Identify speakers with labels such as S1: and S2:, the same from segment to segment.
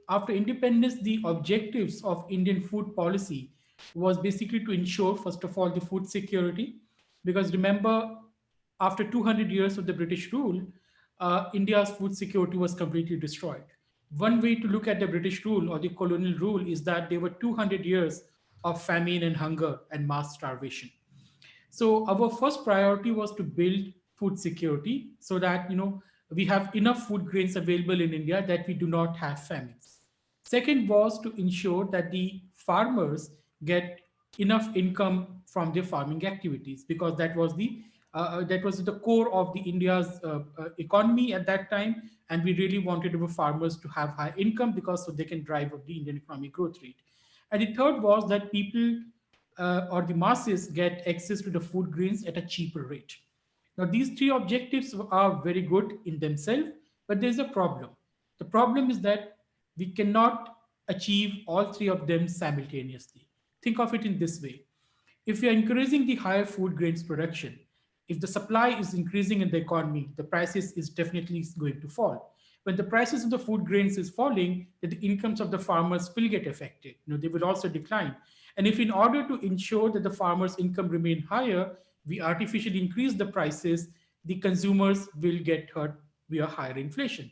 S1: after independence, the objectives of Indian food policy was basically to ensure, first of all, the food security. Because remember, after 200 years of the British rule, India's food security was completely destroyed. One way to look at the British rule or the colonial rule is that there were 200 years of famine and hunger and mass starvation. So our first priority was to build food security so that we have enough food grains available in India that we do not have famines. Second was to ensure that the farmers get enough income from their farming activities, because that was the core of the India's economy at that time, and we really wanted our farmers to have high income because so they can drive up the Indian economic growth rate. And the third was that people or the masses get access to the food grains at a cheaper rate. Now, these three objectives are very good in themselves, but there's a problem. The problem is that we cannot achieve all three of them simultaneously. Think of it in this way: if we are increasing the higher food grains production, if the supply is increasing in the economy, the prices is definitely going to fall. When the prices of the food grains is falling, then the incomes of the farmers will get affected. They will also decline. And if in order to ensure that the farmers' income remain higher, we artificially increase the prices, the consumers will get hurt via higher inflation.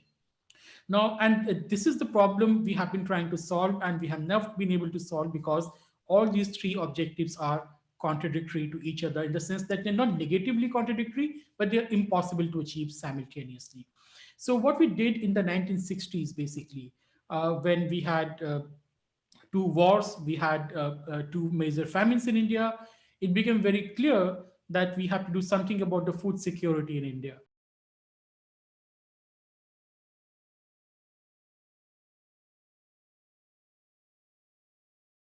S1: Now, and this is the problem we have been trying to solve, and we have never been able to solve because all these three objectives are contradictory to each other, in the sense that they're not negatively contradictory, but they're impossible to achieve simultaneously. So, what we did in the 1960s, basically, when we had two wars, we had two major famines in India, it became very clear that we have to do something about the food security in India.